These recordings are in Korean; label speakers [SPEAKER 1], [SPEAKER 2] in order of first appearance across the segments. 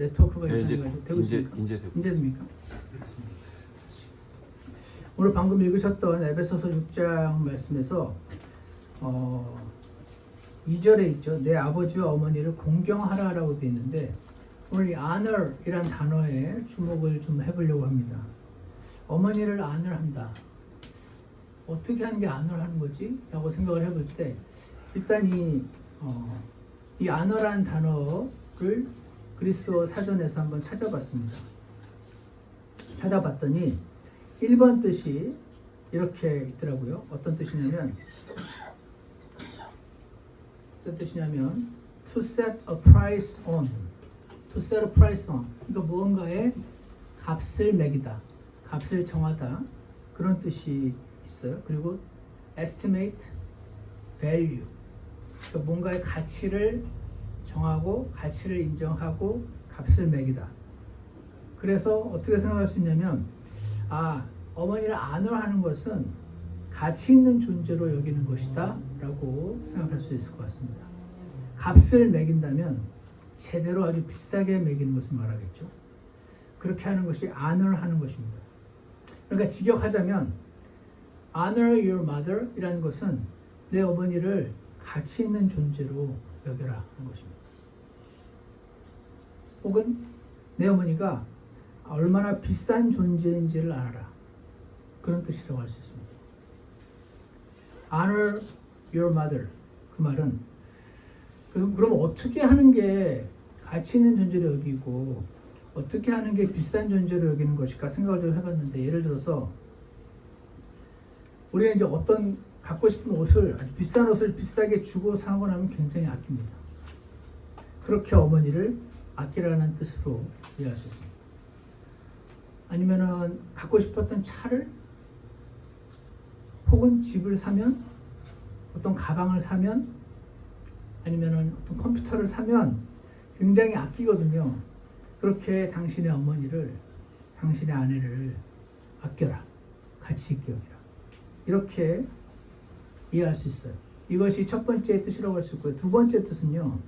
[SPEAKER 1] 네트워크가
[SPEAKER 2] 네,
[SPEAKER 1] 이상해가지고 되고 있습니까?
[SPEAKER 2] 이제 되고
[SPEAKER 1] 이제 됩니까? 오늘 방금 읽으셨던 에베소서 6장 말씀에서 2절에 있죠. 내 아버지와 어머니를 공경하라라고 되어 있는데 오늘 이 honor이란 단어에 주목을 좀 해보려고 합니다. 어머니를 honor한다. 어떻게 하는 게 honor하는 거지? 라고 생각을 해볼 때 일단 이 honor란 단어를 그리스어 사전에서 한번 찾아봤습니다. 찾아봤더니 1번 뜻이 이렇게 있더라고요. 어떤 뜻이냐면 to set a price on. to set a price on. 그러니까 무언가에 값을 매기다. 값을 정하다. 그런 뜻이 있어요. 그리고 estimate value. 그러니까 뭔가의 가치를 정하고 가치를 인정하고 값을 매기다. 그래서 어떻게 생각할 수 있냐면 어머니를 honor하는 것은 가치 있는 존재로 여기는 것이다 라고 생각할 수 있을 것 같습니다. 값을 매긴다면 제대로 아주 비싸게 매기는 것을 말하겠죠. 그렇게 하는 것이 honor하는 것입니다. 그러니까 직역하자면 honor your mother 이라는 것은 내 어머니를 가치 있는 존재로 여겨라 하는 것입니다. 혹은 내 어머니가 얼마나 비싼 존재인지를 알아라. 그런 뜻이라고 할 수 있습니다. Honor your mother. 그 말은 그럼 어떻게 하는 게 가치 있는 존재로 여기고 어떻게 하는 게 비싼 존재로 여기는 것일까 생각을 좀 해봤는데 예를 들어서 우리는 이제 어떤 갖고 싶은 옷을 아주 비싼 옷을 비싸게 주고 사고 나면 굉장히 아낍니다. 그렇게 어머니를 아끼라는 뜻으로 이해할 수 있습니다. 아니면은 갖고 싶었던 차를 혹은 집을 사면 어떤 가방을 사면 아니면은 어떤 컴퓨터를 사면 굉장히 아끼거든요. 그렇게 당신의 어머니를 당신의 아내를 아껴라. 가치 있게 여기라. 이렇게 이해할 수 있어요. 이것이 첫 번째 뜻이라고 할 수 있고요. 두 번째 뜻은요.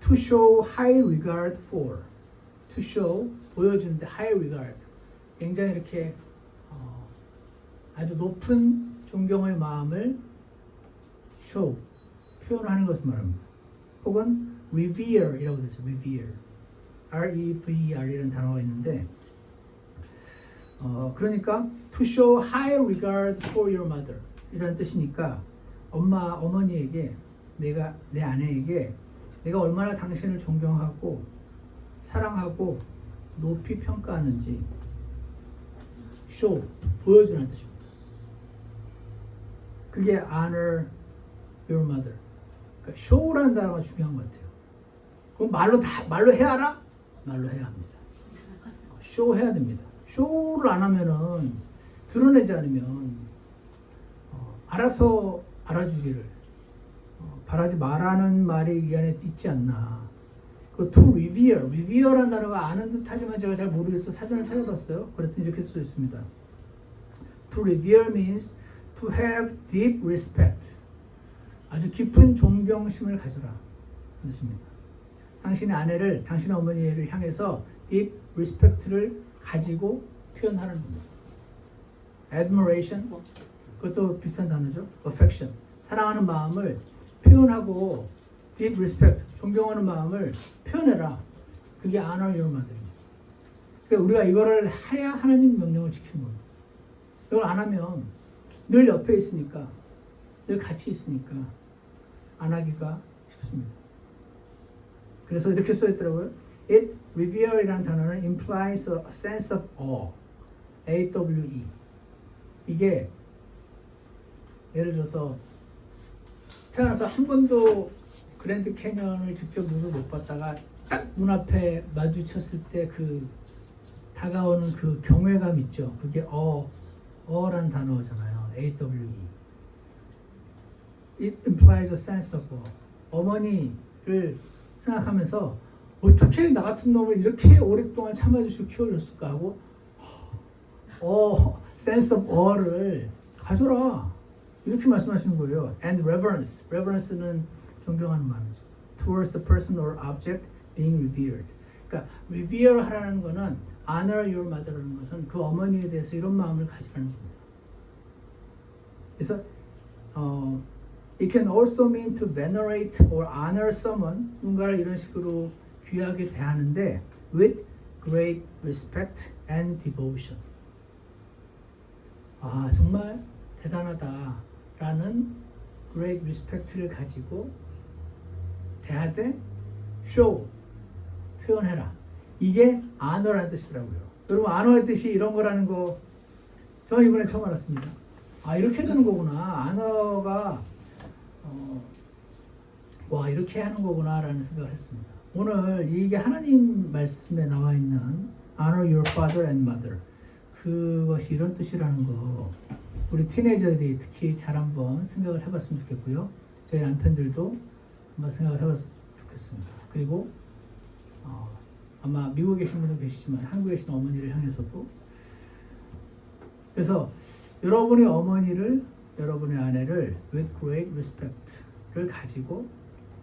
[SPEAKER 1] To show high regard for. To show, 보여주는데 high regard. 굉장히 이렇게 아주 높은 존경의 마음을 show, 표현하는 것을 말합니다. 혹은 revere 이라고 되어 있어요. revere. R-E-V-E-R 이라는 단어가 있는데 그러니까 to show high regard for your mother 이라는 뜻이니까 어머니에게 내 아내에게 내가 얼마나 당신을 존경하고 사랑하고 높이 평가하는지 show, 보여주는 뜻입니다. 그게 honor your mother. 그러니까 show라는 단어가 중요한 것 같아요. 그럼 말로 해야 하나? 말로 해야 합니다. show 해야 됩니다. show를 안 하면은 드러내지 않으면 알아서 알아주기를 바라지 말라는 말이 이 안에 있지 않나. 그 to revere라는 단어가 아는 듯하지만 제가 잘 모르겠어 사전을 찾아봤어요. 그랬더니 이렇게 써 있습니다. To revere means to have deep respect. 아주 깊은 존경심을 가져라. 뜻입니다. 당신의 아내를, 당신의 어머니를 향해서 deep respect를 가지고 표현하는 겁니다. admiration, 그것도 비슷한 단어죠. affection, 사랑하는 마음을 표현하고 deep respect, 존경하는 마음을 표현해라. 그게 honor your mother입니다. 그러니까 우리가 이거를 해야 하나님 명령을 지키는 겁니다. 이걸 안 하면 늘 옆에 있으니까, 늘 같이 있으니까 안 하기가 쉽습니다. 그래서 이렇게 써있더라고요. It, revere이라는 단어는 implies a sense of awe. A-W-E. 이게 예를 들어서 태어나서 한 번도 그랜드 캐년을 직접 눈으로 못 봤다가 딱 문 앞에 마주쳤을 때 그 다가오는 그 경외감 있죠. 그게 어란 단어잖아요. A-W-E. It implies a sense of awe. 어머니를 생각하면서 어떻게 나 같은 놈을 이렇게 오랫동안 참아주시고 키워줬을까 하고 sense of awe를 가져라. 이렇게 말씀하시는 거예요. And reverence. reverence는 존경하는 마음이죠. Towards the person or object being revered. 그러니까 revere 하라는 거는 honor your mother라는 것은 그 어머니에 대해서 이런 마음을 가지라는 겁니다. 그래서 it can also mean to venerate or honor someone, 누군가를 이런 식으로 귀하게 대하는데 with great respect and devotion. 아, 정말 대단하다라는 great respect를 가지고 대하되 show, 표현해라. 이게 honor라는 뜻이더라고요. 여러분 honor의 뜻이 이런 거라는 거 저는 이번에 처음 알았습니다. 아, 이렇게 되는 거구나. honor가 와, 이렇게 하는 거구나 라는 생각을 했습니다. 오늘 이게 하나님 말씀에 나와 있는 honor your father and mother, 그것이 이런 뜻이라는 거 우리 티네이저들이 특히 잘 한번 생각을 해봤으면 좋겠고요. 저희 남편들도 한번 생각을 해봤으면 좋겠습니다. 그리고 아마 미국에 계신 분도 계시지만 한국에 계신 어머니를 향해서도, 그래서 여러분의 어머니를, 여러분의 아내를 with great respect를 가지고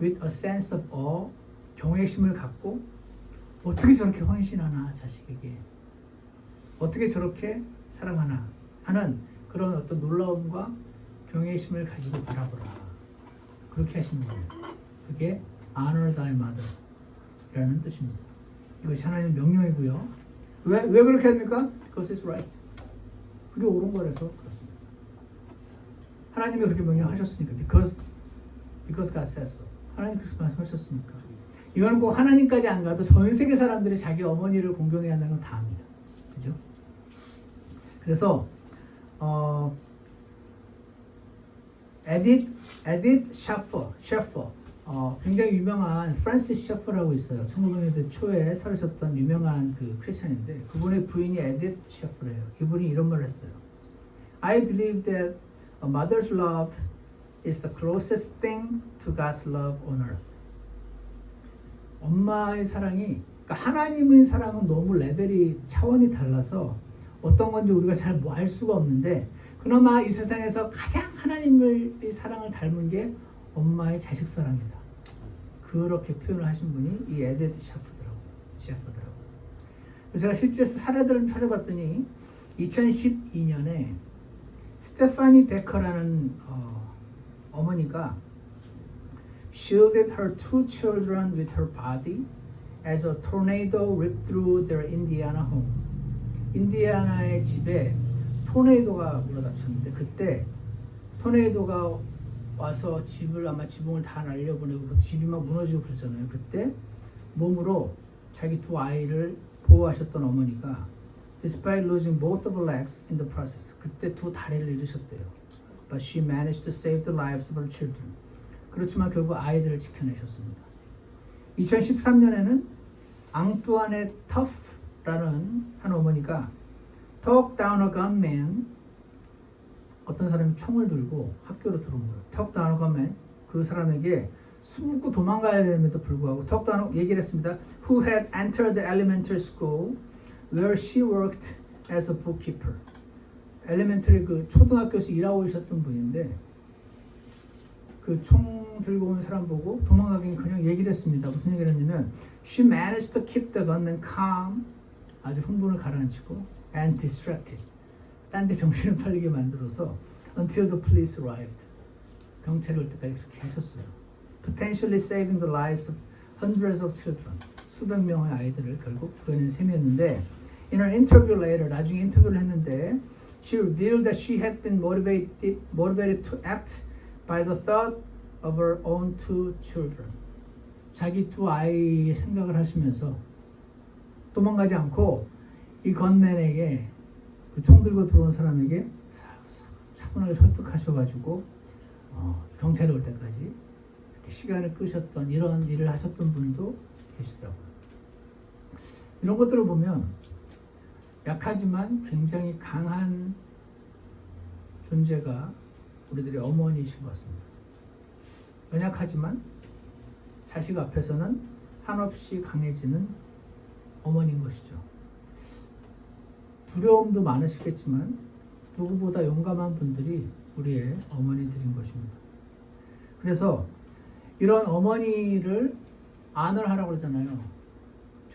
[SPEAKER 1] with a sense of awe, 경외심을 갖고 어떻게 저렇게 헌신하나 자식에게, 어떻게 저렇게 사랑하나 하는 그런 어떤 놀라움과 경외심을 가지고 바라보라. 그렇게 하시는 거예요. 그게 honor thy mother 라는 뜻입니다. 이것이 하나님의 명령이고요. 왜 그렇게 합니까? Because it's right. 그게 옳은 거라서 그렇습니다. 하나님이 그렇게 명령하셨으니까. Because God says so. 하나님 그렇게 말씀하셨으니까. 이거는 꼭 하나님까지 안 가도 전 세계 사람들이 자기 어머니를 공경해야 한다는 건 다 압니다. 그죠? 그래서 에디트 셰퍼, 굉장히 유명한 프란시스 셰퍼라고 있어요. 1900년대 초에 살으셨던 유명한 그 크리스천인데 그분의 부인이 에디트 셰퍼래요. 이분이 이런 말을 했어요. I believe that a mother's love is the closest thing to God's love on earth. 엄마의 사랑이, 그러니까 하나님의 사랑은 너무 레벨이 차원이 달라서 어떤 건지 우리가 잘 알 수가 없는데, 그나마 이 세상에서 가장 하나님의 사랑을 닮은 게 엄마의 자식 사랑이다. 그렇게 표현을 하신 분이 이 에디트 셰퍼더라고요. 제가 실제 사례들을 찾아봤더니 2012년에 스테파니 데커라는 어머니가 shielded her two children with her body as a tornado ripped through their Indiana home. 인디애나의 집에 토네이도가 몰아닥쳤는데 그때 토네이도가 와서 집을 아마 지붕을 다 날려보내고 집이 막 무너지고 그러잖아요. 그때 몸으로 자기 두 아이를 보호하셨던 어머니가 despite losing both of her legs in the process, 그때 두 다리를 잃으셨대요. But she managed to save the lives of her children. 그렇지만 결국 아이들을 지켜내셨습니다. 2013년에는 앙뚜아네 터프라는 한 어머니가 talk down a gunman, 어떤 사람이 총을 들고 학교로 들어온 거예요. talk down a gunman, 그 사람에게 숨고 도망가야 됨에도 불구하고 talk down, 얘기를 했습니다. who had entered the elementary school where she worked as a bookkeeper. 엘리멘터리 그 초등학교에서 일하고 있었던 분인데 그 총 들고 온 사람 보고 도망가긴 그냥 얘기를 했습니다. 무슨 얘기를 했냐면 she managed to keep the gunman calm, 아주 흥분을 가라앉히고 and distracted, 딴 데 정신을 팔리게 만들어서 until the police arrived, 경찰이 올 때까지 그렇게 하셨어요. potentially saving the lives of hundreds of children, 수백 명의 아이들을 결국 구해낸 셈이었는데 in her interview later, 나중에 인터뷰를 했는데 she revealed that she had been motivated to act by the thought of her own two children. 자기 두 아이의 생각을 하시면서 도망가지 않고 이 건맨에게, 그 총 들고 들어온 사람에게 차분하게 설득하셔가지고 경찰이 올 때까지 이렇게 시간을 끄셨던, 이런 일을 하셨던 분도 계시더라고요. 이런 것들을 보면 약하지만 굉장히 강한 존재가 우리들의 어머니이신 것 같습니다. 연약하지만 자식 앞에서는 한없이 강해지는 어머니인 것이죠. 두려움도 많으시겠지만 누구보다 용감한 분들이 우리의 어머니들인 것입니다. 그래서 이런 어머니를 안을 하라고 그러잖아요.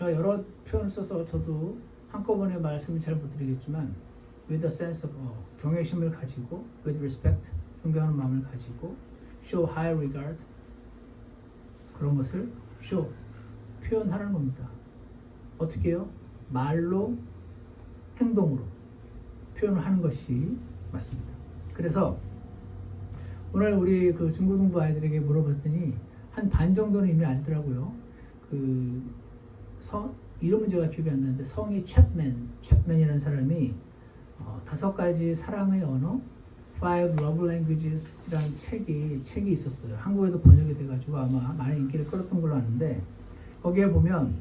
[SPEAKER 1] 제가 여러 표현을 써서 저도 한꺼번에 말씀을 잘 못 드리겠지만 with a sense of 경외심을 가지고 with respect 존경하는 마음을 가지고 show high regard 그런 것을 show 표현하는 겁니다. 어떻게 해요? 말로 행동으로 표현을 하는 것이 맞습니다. 그래서 오늘 우리 그 중고등부 아이들에게 물어봤더니 한 반 정도는 이미 알더라고요. 이름은 제가 기억이 안 나는데 성이 챕맨이라는 사람이 5가지 사랑의 언어, Five Love Languages이라는 책이 있었어요. 한국에도 번역이 돼가지고 아마 많은 인기를 끌었던 걸로 아는데 거기에 보면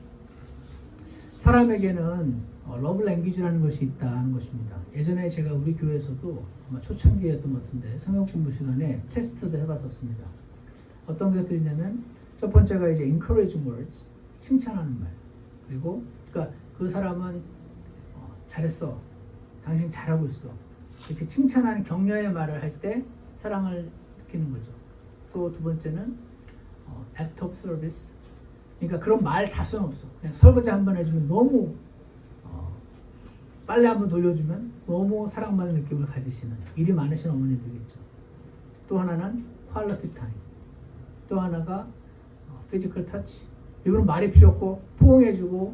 [SPEAKER 1] 사람에게는 러브 랭귀지라는 것이 있다는 것입니다. 예전에 제가 우리 교회에서도 아마 초창기였던 것 같은데 성경 공부 시간에 테스트도 해봤었습니다. 어떤 것들이냐면 첫 번째가 이제 encouraging words, 칭찬하는 말. 그리고 그러니까 그 사람은 잘했어, 당신 잘하고 있어. 이렇게 칭찬하는 격려의 말을 할 때 사랑을 느끼는 거죠. 또 두 번째는 act of service. 그러니까 그런 말 다 소용없어. 그냥 설거지 한번 해주면 너무 빨래 한번 돌려주면 너무 사랑받는 느낌을 가지시는 일이 많으신 어머니들이겠죠. 또 하나는 quality time. 또 하나가 physical touch. 이거는 말이 필요 없고 포옹해주고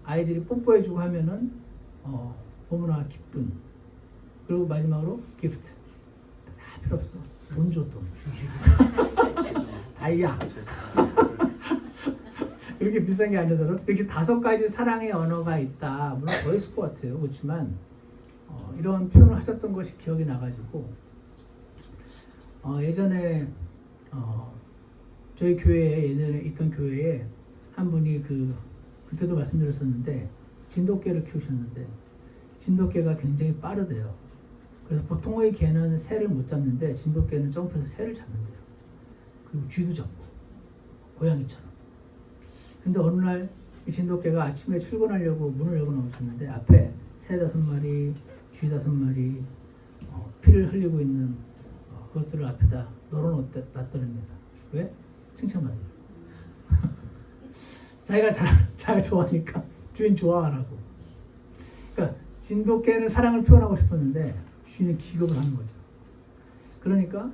[SPEAKER 1] 아이들이 뽀뽀해주고 하면은 너무나 기쁜. 그리고 마지막으로 gift. 다 필요 없어. 돈 줘 돈. 아이야. 이렇게 비싼 게 아니더라도 이렇게 5가지 사랑의 언어가 있다. 물론 더 있을 것 같아요. 그렇지만 이런 표현을 하셨던 것이 기억이 나가지고 예전에 저희 교회에 예전에 있던 교회에 한 분이 그때도 말씀드렸었는데 진돗개를 키우셨는데 진돗개가 굉장히 빠르대요. 그래서 보통의 개는 새를 못 잡는데 진돗개는 점프해서 새를 잡는데요. 그리고 쥐도 잡고 고양이처럼. 근데 어느 날 이 진돗개가 아침에 출근하려고 문을 열고 나오셨는데 앞에 새 5마리, 쥐 5마리 피를 흘리고 있는 그것들을 앞에다 널어놨더랍니다. 왜? 칭찬받아요. 자기가 잘 좋아하니까 주인 좋아하라고. 그러니까 진돗개는 사랑을 표현하고 싶었는데 주인이 기겁을 하는 거죠. 그러니까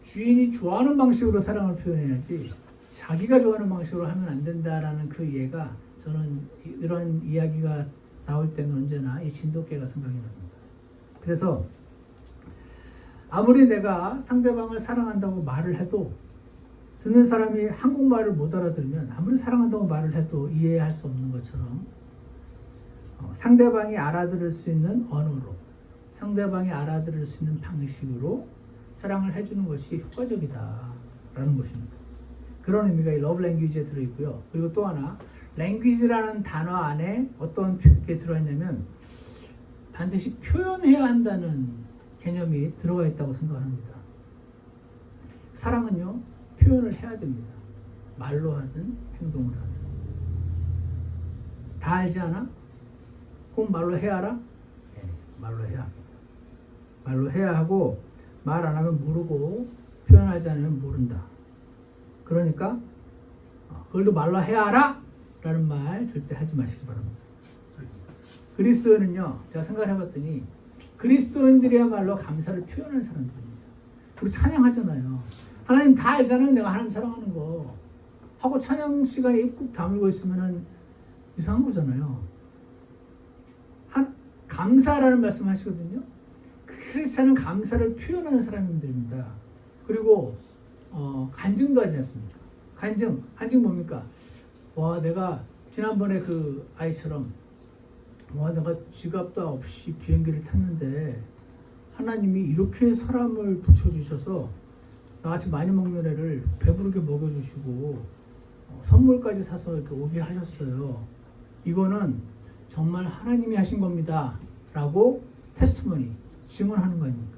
[SPEAKER 1] 주인이 좋아하는 방식으로 사랑을 표현해야지 자기가 좋아하는 방식으로 하면 안 된다라는 그 이해가 저는 이런 이야기가 나올 때는 언제나 이 진돗개가 생각이 납니다. 그래서 아무리 내가 상대방을 사랑한다고 말을 해도 듣는 사람이 한국말을 못 알아들으면 아무리 사랑한다고 말을 해도 이해할 수 없는 것처럼 상대방이 알아들을 수 있는 언어로 상대방이 알아들을 수 있는 방식으로 사랑을 해주는 것이 효과적이다라는 것입니다. 그런 의미가 이 러브 랭귀지에 들어있고요. 그리고 또 하나 랭귀지라는 단어 안에 어떤 게 들어있냐면 반드시 표현해야 한다는 개념이 들어가 있다고 생각합니다. 사랑은요 표현을 해야 됩니다. 말로 하든 행동을 하든. 다 알지 않아? 꼭 말로 해야 알아? 네, 말로 해야 합니다. 말로 해야 하고 말 안 하면 모르고 표현하지 않으면 모른다. 그러니까 그걸도 말로 해야 알아? 라는 말 절대 하지 마시기 바랍니다. 그리스도인은요 제가 생각을 해봤더니 그리스도인들이야말로 감사를 표현하는 사람들입니다. 그리고 찬양하잖아요. 하나님 다 알잖아요. 내가 하나님 사랑하는 거 하고 찬양 시간에 꾹 다물고 있으면 이상한 거잖아요. 감사라는 말씀 하시거든요. 크리스찬은 감사를 표현하는 사람들입니다. 그리고 간증도 하지 않습니까? 간증 뭡니까? 와 내가 지난번에 그 아이처럼 와 내가 지갑도 없이 비행기를 탔는데 하나님이 이렇게 사람을 붙여주셔서 나같이 많이 먹는 애를 배부르게 먹여주시고 선물까지 사서 이렇게 오게 하셨어요. 이거는 정말 하나님이 하신 겁니다 라고 테스트머니 증언하는 거 아닙니까?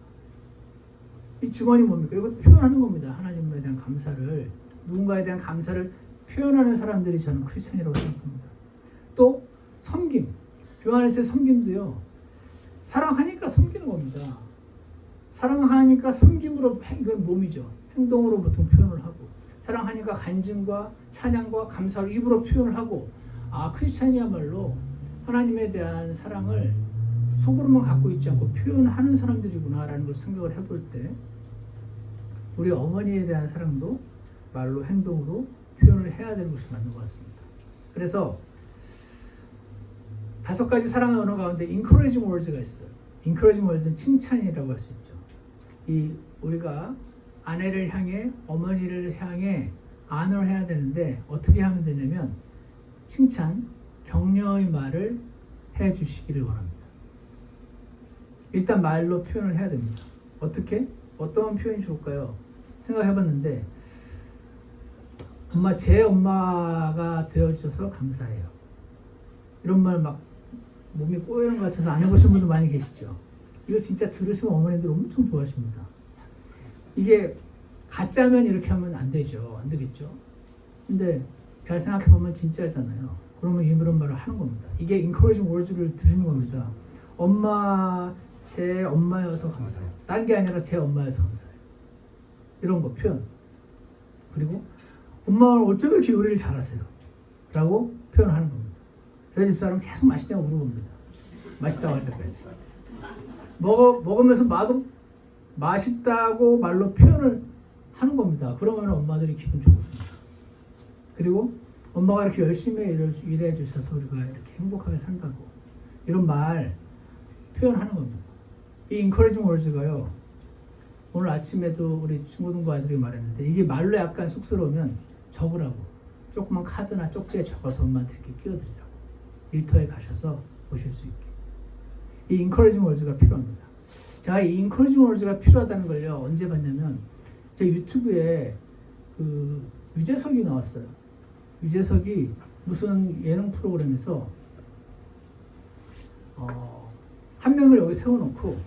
[SPEAKER 1] 이 증언이 뭡니까? 이거 표현하는 겁니다. 하나님에 대한 감사를 누군가에 대한 감사를 표현하는 사람들이 저는 크리스천이라고 생각합니다. 또 섬김 교환에서의 섬김도요 사랑하니까 섬기는 겁니다. 사랑하니까 섬김으로 이건 몸이죠. 행동으로 보통 표현을 하고 사랑하니까 간증과 찬양과 감사를 입으로 표현을 하고 크리스찬이야말로 하나님에 대한 사랑을 속으로만 갖고 있지 않고 표현하는 사람들이구나라는 걸 생각을 해볼 때 우리 어머니에 대한 사랑도 말로 행동으로 표현을 해야 되는 것이 맞는 것 같습니다. 그래서 5가지 사랑의 언어 가운데 encouraging words가 있어요. encouraging words는 칭찬이라고 할 수 있죠. 이 우리가 아내를 향해 어머니를 향해 honor 해야 되는데 어떻게 하면 되냐면 칭찬, 격려의 말을 해 주시기를 원합니다. 일단 말로 표현을 해야 됩니다. 어떻게? 어떤 표현이 좋을까요? 생각해봤는데 제 엄마가 되어주셔서 감사해요. 이런 말 막 몸이 꼬이는 것 같아서 안 해보신 분도 많이 계시죠. 이거 진짜 들으시면 어머니들 엄청 좋아하십니다. 이게 가짜면 이렇게 하면 안 되죠. 안 되겠죠. 근데 잘 생각해보면 진짜잖아요. 그러면 이런 말을 하는 겁니다. 이게 encouraging words를 들으는 겁니다. 제 엄마여서 감사해요. 딴 게 아니라 제 엄마여서 감사해요. 이런 거 표현. 그리고 엄마는 어쩜 이렇게 요리를 잘하세요? 라고 표현하는 겁니다. 저희 집사람은 계속 맛있냐고 물어봅니다. 맛있다고 할 때까지. 먹으면서 맛있다고 말로 표현을 하는 겁니다. 그러면 엄마들이 기분 좋습니다. 그리고 엄마가 이렇게 열심히 일해 주셔서 우리가 이렇게 행복하게 산다고 이런 말 표현하는 겁니다. 이 encouraging words가요. 오늘 아침에도 우리 친구들과 아이들이 말했는데 이게 말로 약간 쑥스러우면 적으라고 조그만 카드나 쪽지에 적어서 엄마한테 이렇게 끼워드리라고 일터에 가셔서 보실 수 있게 이 encouraging words가 필요합니다. 제가 이 encouraging words가 필요하다는 걸요 언제 봤냐면 제 유튜브에 그 유재석이 나왔어요. 유재석이 무슨 예능 프로그램에서 한 명을 여기 세워놓고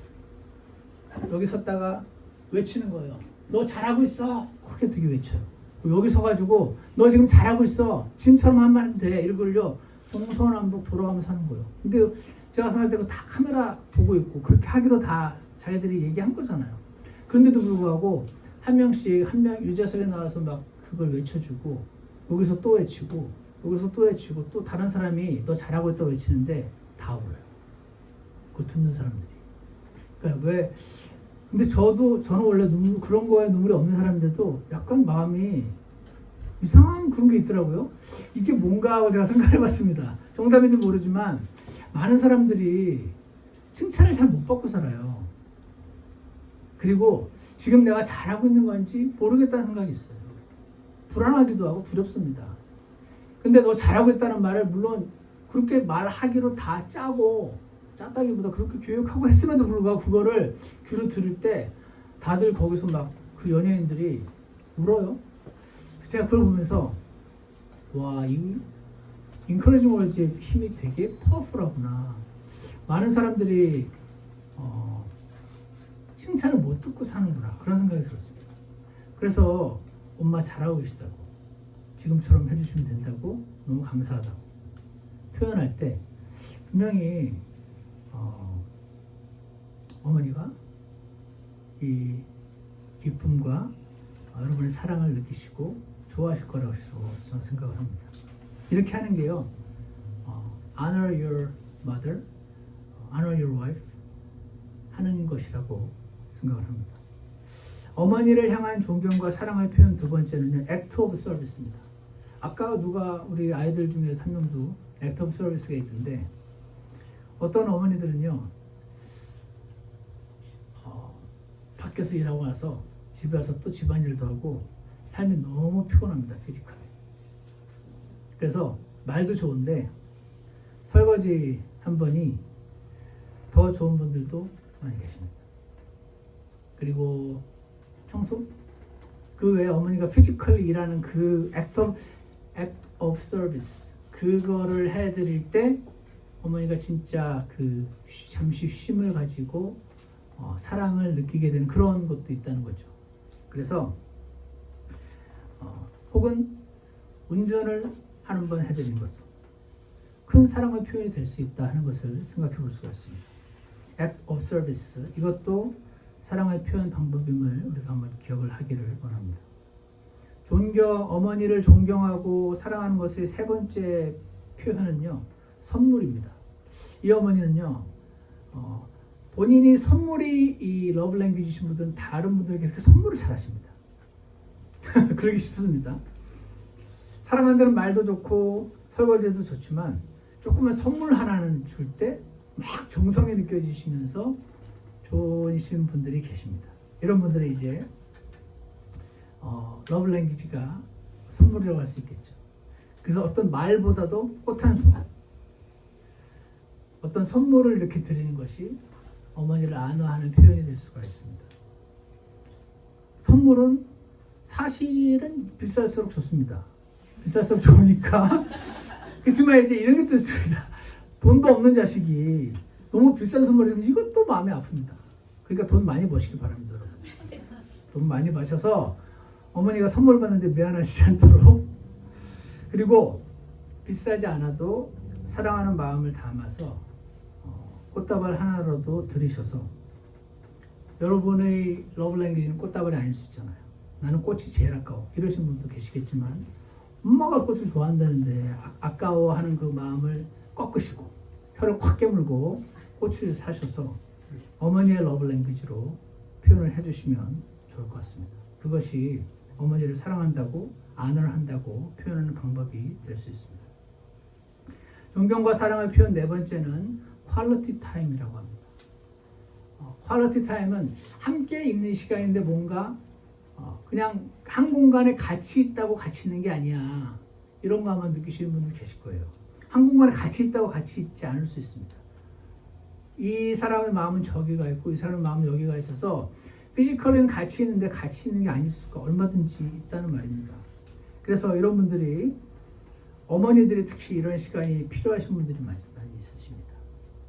[SPEAKER 1] 여기 섰다가 외치는 거예요. 너 잘하고 있어. 크게 되게 외쳐요. 여기 서가지고 너 지금 잘하고 있어. 지금처럼 하면 돼. 이걸요 동서남북 돌아가면서 하는 거예요. 근데 제가 생각할 때 다 카메라 보고 있고 그렇게 하기로 다 자기들이 얘기한 거잖아요. 그런데도 불구하고 한 명씩 유재석에 나와서 막 그걸 외쳐주고 여기서 또 외치고 여기서 또 외치고 또 다른 사람이 너 잘하고 있다고 외치는데 다 울어요. 그 듣는 사람들이. 그러니까 왜? 근데 저는 원래 그런 거에 눈물이 없는 사람인데도 약간 마음이 이상한 그런 게 있더라고요. 이게 뭔가 하고 제가 생각해봤습니다. 정답인지 모르지만 많은 사람들이 칭찬을 잘 못 받고 살아요. 그리고 지금 내가 잘하고 있는 건지 모르겠다는 생각이 있어요. 불안하기도 하고 두렵습니다. 근데 너 잘하고 있다는 말을 물론 그렇게 말하기로 다 짜다기보다 그렇게 교육하고 했음에도 불구하고 그거를 귀로 들을 때 다들 거기서 막 그 연예인들이 울어요. 제가 그걸 보면서 와, 이 인커리징 월즈의 힘이 되게 파워풀하구나. 많은 사람들이 칭찬을 못 듣고 사는구나 그런 생각이 들었습니다. 그래서 엄마 잘하고 계시다고 지금처럼 해주시면 된다고 너무 감사하다고 표현할 때 분명히 어머니가 이 기쁨과 여러분의 사랑을 느끼시고 좋아하실 거라고 저는 생각을 합니다. 이렇게 하는 게요 honor your mother, honor your wife 하는 것이라고 생각을 합니다. 어머니를 향한 존경과 사랑의 표현 두 번째는요 act of service입니다. 아까 우리 아이들 중에 한 명도 act of service가 있던데 어떤 어머니들은요 밖에서 일하고 와서 집에 와서 또 집안일도 하고 삶이 너무 피곤합니다. 피지컬이. 그래서 말도 좋은데 설거지 한 번이 더 좋은 분들도 많이 계십니다. 그리고 청소? 그 외에 어머니가 피지컬리 일하는 그 act of service 그거를 해드릴 때 어머니가 진짜 그 잠시 쉼을 가지고 사랑을 느끼게 되는 그런 것도 있다는 거죠. 그래서 혹은 운전을 한 번 해드리는 것도 큰 사랑의 표현이 될 수 있다 하는 것을 생각해 볼 수가 있습니다. act of service 이것도 사랑의 표현 방법임을 우리가 한번 기억을 하기를 원합니다. 어머니를 존경하고 사랑하는 것의 세 번째 표현은요 선물입니다. 이 어머니는요 본인이 선물이 이 러브 랭귀지신 분들은 다른 분들에게 이렇게 선물을 잘 하십니다. 그러기 쉽습니다. 사랑한다는 말도 좋고 설거지도 좋지만 조금만 선물 하나는 줄 때 막 정성이 느껴지시면서 좋으신 분들이 계십니다. 이런 분들이 이제 러브 랭귀지가 선물이라고 할 수 있겠죠. 그래서 어떤 말보다도 꽃 한 손, 어떤 선물을 이렇게 드리는 것이 어머니를 안아하는 표현이 될 수가 있습니다. 선물은 사실은 비쌀수록 좋습니다. 비쌀수록 좋으니까. 그렇지만 이제 이런 것도 있습니다. 돈도 없는 자식이 너무 비싼 선물이면 이것도 마음이 아픕니다. 그러니까 돈 많이 버시길 바랍니다, 여러분. 돈 많이 버셔서 어머니가 선물 받는데 미안하시지 않도록. 그리고 비싸지 않아도 사랑하는 마음을 담아서 꽃다발 하나라도 드리셔서, 여러분의 러브 랭귀지는 꽃다발이 아닐 수 있잖아요. 나는 꽃이 제일 아까워 이러신 분도 계시겠지만 엄마가 꽃을 좋아한다는데 아까워하는 그 마음을 꺾으시고 혀를 콱 깨물고 꽃을 사셔서 어머니의 러브 랭귀지로 표현을 해주시면 좋을 것 같습니다. 그것이 어머니를 사랑한다고 안을 한다고 표현하는 방법이 될 수 있습니다. 존경과 사랑의 표현 네 번째는 퀄리티 타임이라고 합니다. 퀄리티 타임은 함께 있는 시간인데 뭔가 그냥 한 공간에 같이 있다고 같이 있는 게 아니야. 이런 거 아마 느끼시는 분들 계실 거예요. 한 공간에 같이 있다고 같이 있지 않을 수 있습니다. 이 사람의 마음은 저기가 있고 이 사람의 마음은 여기가 있어서 피지컬은 같이 있는데 같이 있는 게 아닐 수가 얼마든지 있다는 말입니다. 그래서 이런 분들이, 어머니들이 특히 이런 시간이 필요하신 분들이 많이 있으십니다.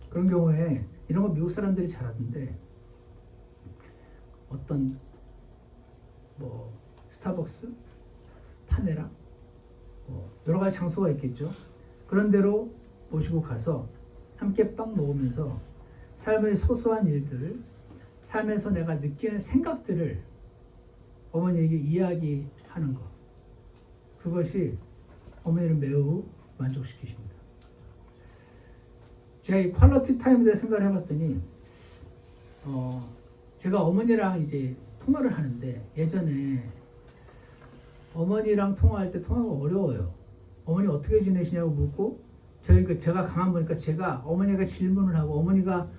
[SPEAKER 1] 그런 경우에 이런 거 미국 사람들이 잘하던데, 어떤 스타벅스, 파네라, 여러 가지 장소가 있겠죠. 그런 데로 모시고 가서 함께 빵 먹으면서 삶의 소소한 일들, 삶에서 내가 느끼는 생각들을 어머니에게 이야기하는 것, 그것이 어머니를 매우 만족시키십니다. 제가 이 퀄리티 타임에 대해 생각을 해봤더니 제가 어머니랑 이제 통화를 하는데, 예전에 어머니랑 통화할 때 통화가 어려워요. 어머니 어떻게 지내시냐고 묻고, 제가 가만 보니까 제가 어머니가 질문을 하고 어머니가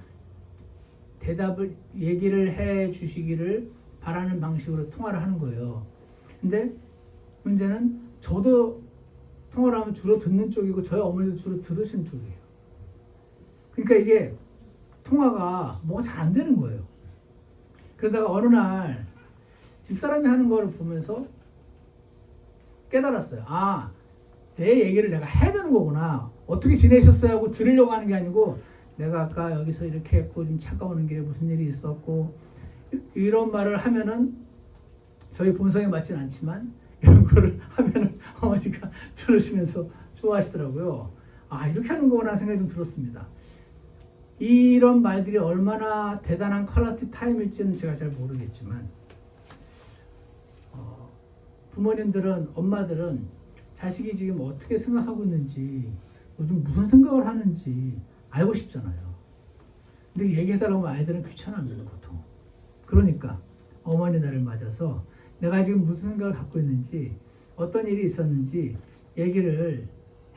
[SPEAKER 1] 대답을 얘기를 해 주시기를 바라는 방식으로 통화를 하는 거예요. 근데 문제는 저도 통화를 하면 주로 듣는 쪽이고 저희 어머니도 주로 들으시는 쪽이에요. 그러니까 이게 통화가 뭐가 잘 안 되는 거예요. 그러다가 어느 날 집사람이 하는 거를 보면서 깨달았어요. 아, 내 얘기를 내가 해야 되는 거구나. 어떻게 지내셨어요? 하고 들으려고 하는 게 아니고, 내가 아까 여기서 이렇게 했고 좀 차가우는 길에 무슨 일이 있었고, 이런 말을 하면은 저희 본성에 맞진 않지만 이런 거를 하면은 어머니가 들으시면서 좋아하시더라고요. 아, 이렇게 하는 거구나 생각이 좀 들었습니다. 이런 말들이 얼마나 대단한 퀄리티 타임일지는 제가 잘 모르겠지만, 부모님들은, 엄마들은 자식이 지금 어떻게 생각하고 있는지, 요즘 무슨 생각을 하는지 알고 싶잖아요. 근데 얘기해달라고 하면 아이들은 귀찮아합니다, 보통. 그러니까 어머니 날을 맞아서 내가 지금 무슨 생각을 갖고 있는지, 어떤 일이 있었는지 얘기를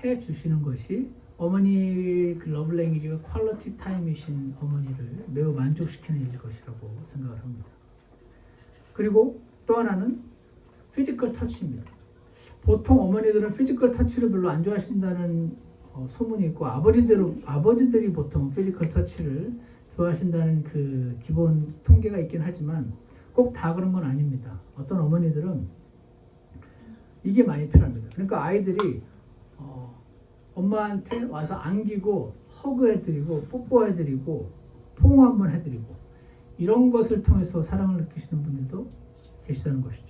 [SPEAKER 1] 해 주시는 것이 어머니 그 러브 랭귀지가 퀄리티 타임이신 어머니를 매우 만족시키는 일일 것이라고 생각을 합니다. 그리고 또 하나는 피지컬 터치입니다. 보통 어머니들은 피지컬 터치를 별로 안 좋아하신다는 소문이 있고, 아버지들이 보통 피지컬 터치를 좋아하신다는 그 기본 통계가 있긴 하지만 꼭 다 그런 건 아닙니다. 어떤 어머니들은 이게 많이 필요합니다. 그러니까 아이들이 엄마한테 와서 안기고 허그해드리고 뽀뽀해드리고 포옹 한번 해드리고, 이런 것을 통해서 사랑을 느끼시는 분들도 계시다는 것이죠.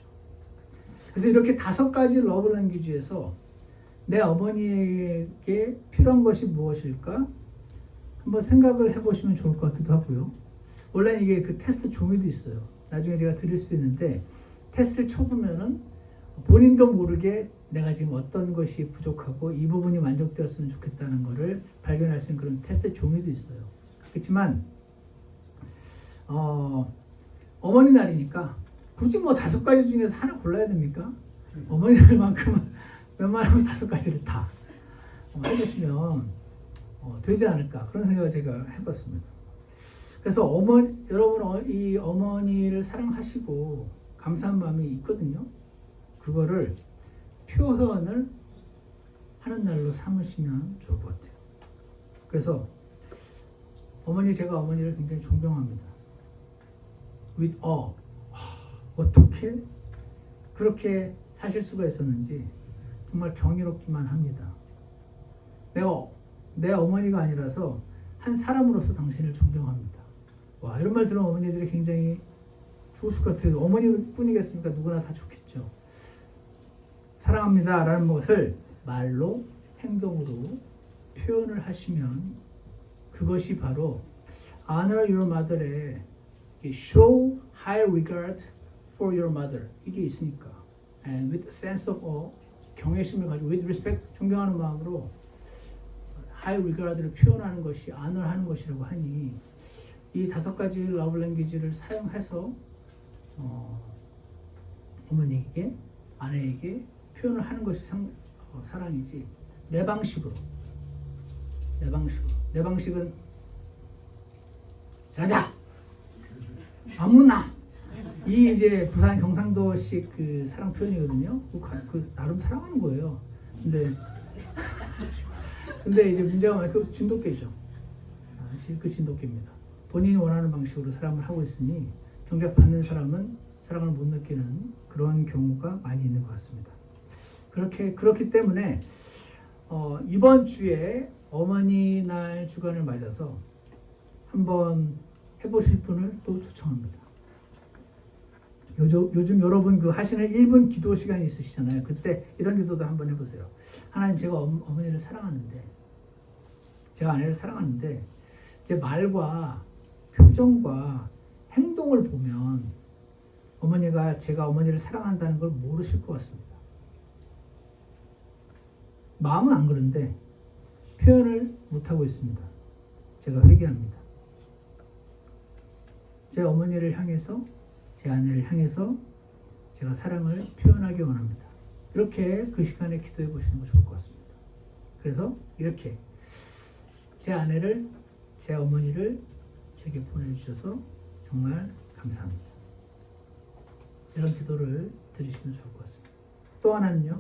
[SPEAKER 1] 그래서 이렇게 5가지 러브 랭귀지에서 내 어머니에게 필요한 것이 무엇일까 한번 생각을 해보시면 좋을 것 같기도 하고요. 원래 이게 그 테스트 종이도 있어요. 나중에 제가 드릴 수 있는데, 테스트를 쳐보면은 본인도 모르게 내가 지금 어떤 것이 부족하고 이 부분이 만족되었으면 좋겠다는 것을 발견할 수 있는 그런 테스트 종이도 있어요. 그렇지만 어머니 날이니까 굳이 뭐 5가지 중에서 하나 골라야 됩니까? 어머니들만큼은 웬만하면 5가지를 다 해주시면 되지 않을까 그런 생각을 제가 해봤습니다. 그래서 여러분 이 어머니를 사랑하시고 감사한 마음이 있거든요. 그거를 표현을 하는 날로 삼으시면 좋을 것 같아요. 그래서 제가 어머니를 굉장히 존경합니다. with awe. 어떻게 그렇게 사실 수가 있었는지 정말 경이롭기만 합니다. 내가 내 어머니가 아니라서 한 사람으로서 당신을 존경합니다. 와, 이런 말 들으면 어머니들이 굉장히 좋으실 것 같아요. 어머니뿐이겠습니까? 누구나 다 좋겠죠. 사랑합니다 라는 것을 말로 행동으로 표현을 하시면 그것이 바로 honor your mother의 show high regard for your mother 이게 있으니까 and with a sense of awe 경외심을 가지고 with respect 존경하는 마음으로 high regard를 표현하는 것이 honor하는 것이라고 하니 이 5가지 러브 랭귀지를 사용해서 어머니에게 아내에게 표현을 하는 것이 사랑이지 내 방식은 자자 아무나 이 이제 부산 경상도식 그 사랑 표현이거든요. 그 나름 사랑하는 거예요. 근데 이제 문제가 뭐냐면 그것도 진돗개죠. 그 진돗개입니다. 본인이 원하는 방식으로 사랑을 하고 있으니 정작 받는 사람은 사랑을 못 느끼는 그런 경우가 많이 있는 것 같습니다. 그렇기 때문에 이번 주에 어머니 날 주간을 맞아서 한번 해보실 분을 또 초청합니다. 요즘 여러분 그 하시는 1분 기도 시간이 있으시잖아요. 그때 이런 기도도 한번 해보세요. 하나님, 제가 어머니를 사랑하는데, 제가 아내를 사랑하는데 제 말과 표정과 행동을 보면 제가 어머니를 사랑한다는 걸 모르실 것 같습니다. 마음은 안 그런데 표현을 못하고 있습니다. 제가 회개합니다. 제 어머니를 향해서, 제 아내를 향해서 제가 사랑을 표현하기 원합니다. 이렇게 그 시간에 기도해 보시는 거 좋을 것 같습니다. 그래서 이렇게 제 아내를, 제 어머니를 제게 보내주셔서 정말 감사합니다. 이런 기도를 드리시면 좋을 것 같습니다. 또 하나는요,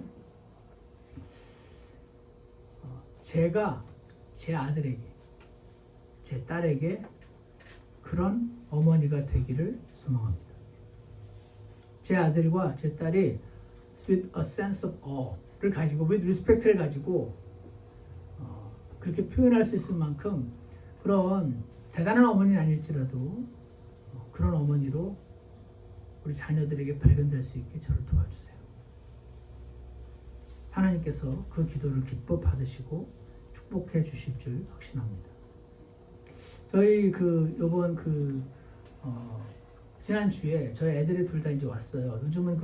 [SPEAKER 1] 제가 제 아들에게, 제 딸에게 그런 어머니가 되기를 소망합니다. 제 아들과 제 딸이 with a sense of awe를 가지고, with respect를 가지고 그렇게 표현할 수 있을 만큼 그런 대단한 어머니는 아닐지라도 그런 어머니로 우리 자녀들에게 발견될 수 있게 저를 도와주세요. 하나님께서 그 기도를 기뻐 받으시고 축복해 주실 줄 확신합니다. 저희 요번 지난주에 저희 애들이 둘 다 이제 왔어요. 요즘은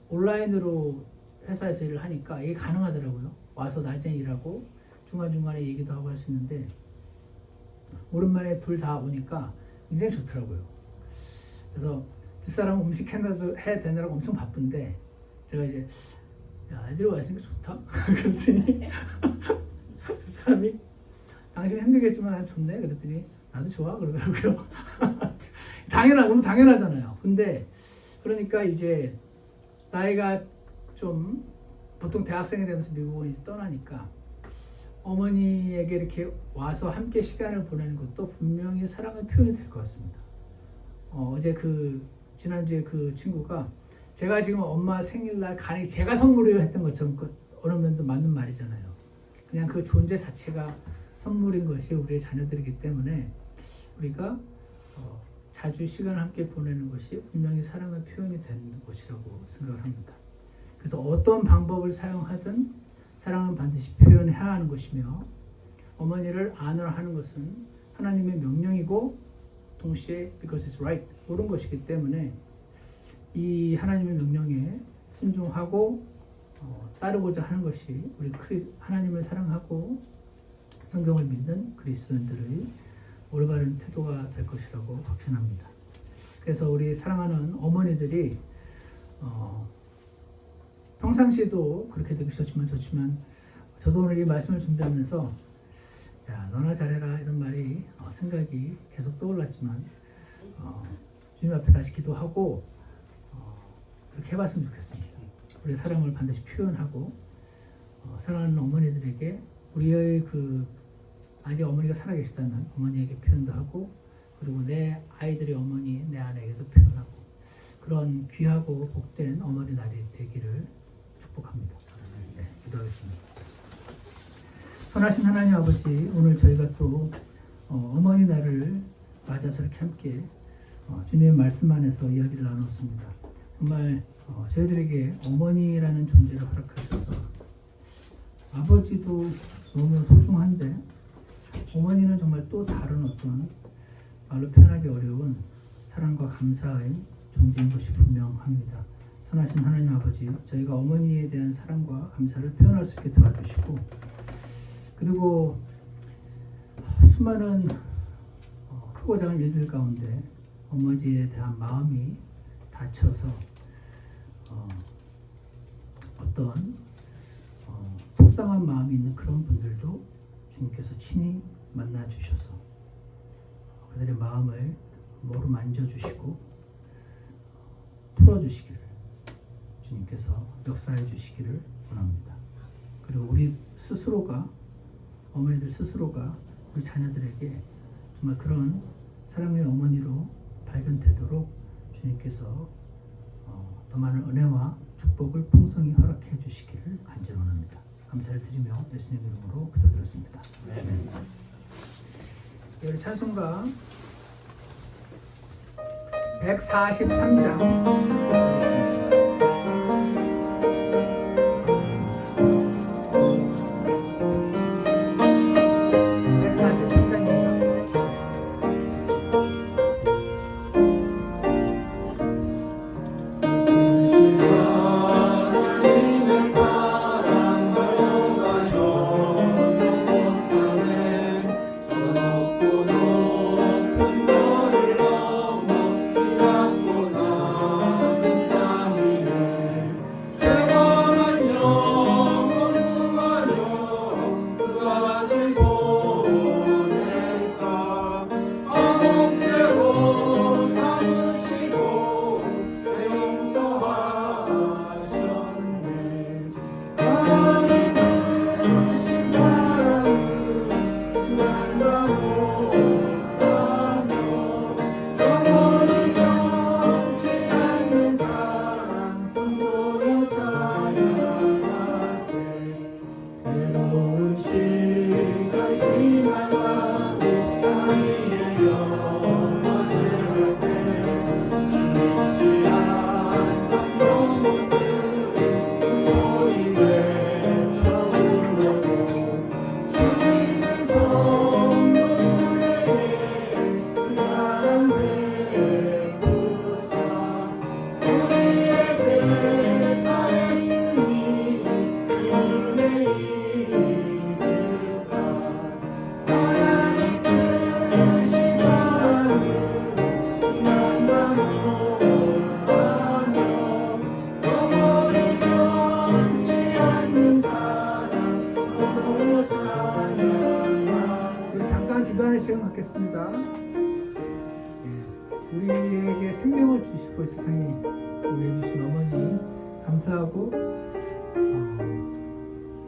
[SPEAKER 1] 온라인으로 회사에서 일을 하니까 이게 가능하더라고요. 와서 낮에 일하고 중간중간에 얘기도 하고 할 수 있는데 오랜만에 둘 다 오니까 굉장히 좋더라고요. 그래서 집사람은 음식 해야 되느라고 엄청 바쁜데 제가 이제 야, 애들이 와 있으니까 좋다. 그랬더니 사람이 당신 힘들겠지만 난 좋네. 그랬더니 나도 좋아 그러더라고요. 너무 당연하잖아요. 근데 그러니까 이제 나이가 좀 보통 대학생이 되면서 미국을 이제 떠나니까 어머니에게 이렇게 와서 함께 시간을 보내는 것도 분명히 사랑의 표현이 될 것 같습니다. 어제 지난주에 그 친구가 제가 지금 엄마 생일날 간이 제가 선물이요 했던 것처럼 어느 면도 맞는 말이잖아요. 그냥 그 존재 자체가 선물인 것이 우리의 자녀들이기 때문에 우리가 자주 시간을 함께 보내는 것이 분명히 사랑의 표현이 되는 것이라고 생각을 합니다. 그래서 어떤 방법을 사용하든 사랑은 반드시 표현해야 하는 것이며 어머니를 honor하는 것은 하나님의 명령이고 동시에 because it's right 옳은 것이기 때문에 이 하나님의 명령에 순종하고 따르고자 하는 것이 우리 하나님을 사랑하고 성경을 믿는 그리스도인들의 올바른 태도가 될 것이라고 확신합니다. 그래서 우리 사랑하는 어머니들이 평상시에도 그렇게 되기 좋지만 저도 오늘 이 말씀을 준비하면서 야 너나 잘해라 이런 말이 생각이 계속 떠올랐지만 주님 앞에 다시 기도하고 그렇게 해봤으면 좋겠습니다. 우리의 사랑을 반드시 표현하고 사랑하는 어머니들에게 우리의 만약에 어머니가 살아계시다면 어머니에게 표현도 하고 그리고 내 아이들의 어머니 내 아내에게도 표현하고 그런 귀하고 복된 어머니 날이 되기를 축복합니다. 네, 기도하겠습니다. 선하신 하나님 아버지, 오늘 저희가 또 어머니 날을 맞아서 이렇게 함께 주님의 말씀 안에서 이야기를 나눴습니다. 정말 저희들에게 어머니라는 존재를 허락하셔서 아버지도 너무 소중한데 어머니는 정말 또 다른 어떤 말로 표현하기 어려운 사랑과 감사의 존재인 것이 분명합니다. 선하신 하나님 아버지, 저희가 어머니에 대한 사랑과 감사를 표현할 수 있게 도와주시고 그리고 수많은 크고 작은 일들 가운데 어머니에 대한 마음이 다쳐서 어떤 속상한 마음이 있는 그런 분들도 주님께서 친히 만나 주셔서 그들의 마음을 모로 만져주시고 풀어주시기를 주님께서 역사해 주시기를 원합니다. 그리고 우리 스스로가 어머니들 스스로가 우리 자녀들에게 정말 그런 사랑의 어머니로 발견되도록 주님께서 더 많은 은혜와 축복을 풍성히 허락해 주시기를 간절히 원합니다. 감사를 드리며 예수님 이름으로 기도드렸습니다. 네. 우리 찬송가 143장 시간 갖겠습니다. 우리에게 생명을 주시고 세상에 우리에게 주신 어머니 감사하고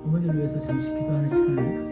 [SPEAKER 1] 어머니를 위해서 잠시 기도하는 시간을 갖겠습니다.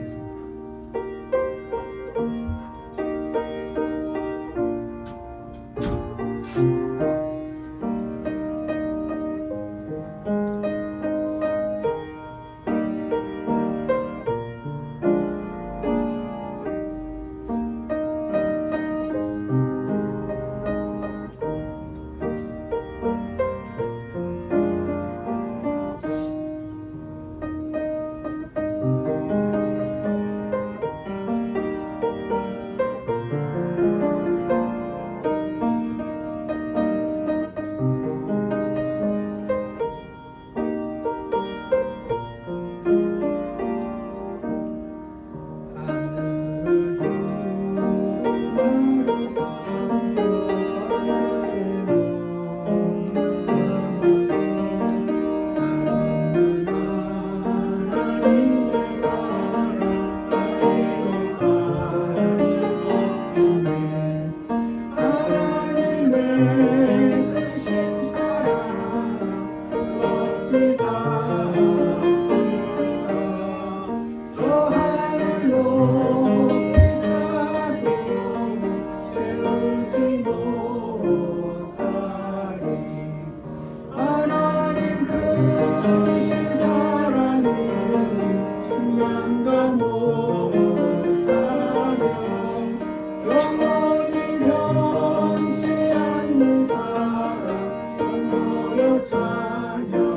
[SPEAKER 1] 누군가 못하며 영원히 변치 않는 사랑 선보여 찬양하세.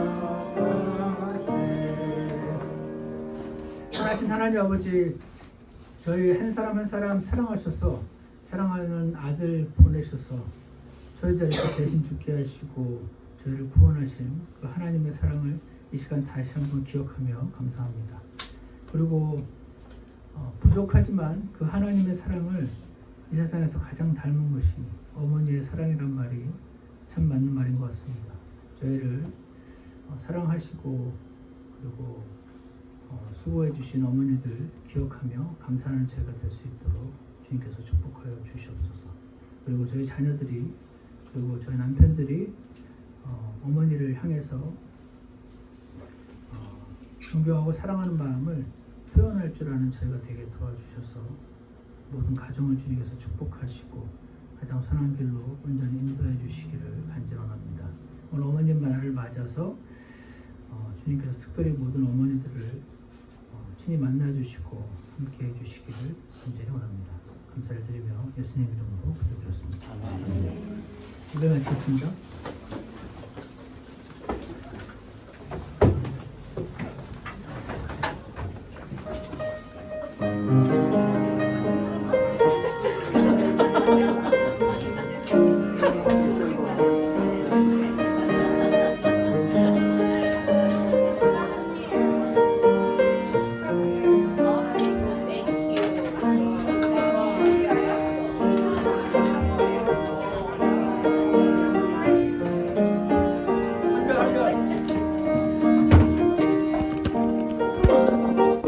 [SPEAKER 1] 하나신 하나님 아버지, 저희 한 사람 한 사람 사랑하셔서 사랑하는 아들 보내셔서 저희 자리에 대신 죽게 하시고 저희를 구원하신 그 하나님의 사랑을 이 시간 다시 한번 기억하며 감사합니다. 그리고 부족하지만 그 하나님의 사랑을 이 세상에서 가장 닮은 것이 어머니의 사랑이란 말이 참 맞는 말인 것 같습니다. 저희를 사랑하시고 그리고 수고해 주신 어머니들 기억하며 감사하는 저희가 될 수 있도록 주님께서 축복하여 주시옵소서. 그리고 저희 자녀들이 그리고 저희 남편들이 어머니를 향해서 존경하고 사랑하는 마음을 표현할 줄 아는 저희가 되게 도와주셔서 모든 가정을 주님께서 축복하시고 가장 선한 길로 온전히 인도해 주시기를 간절히 원합니다. 오늘 어머님 날을 맞아서 주님께서 특별히 모든 어머니들을 친히 만나주시고 함께해 주시기를 간절히 원합니다. 감사를 드리며 예수님 이름으로 기도드렸습니다. 예배 마치겠습니다.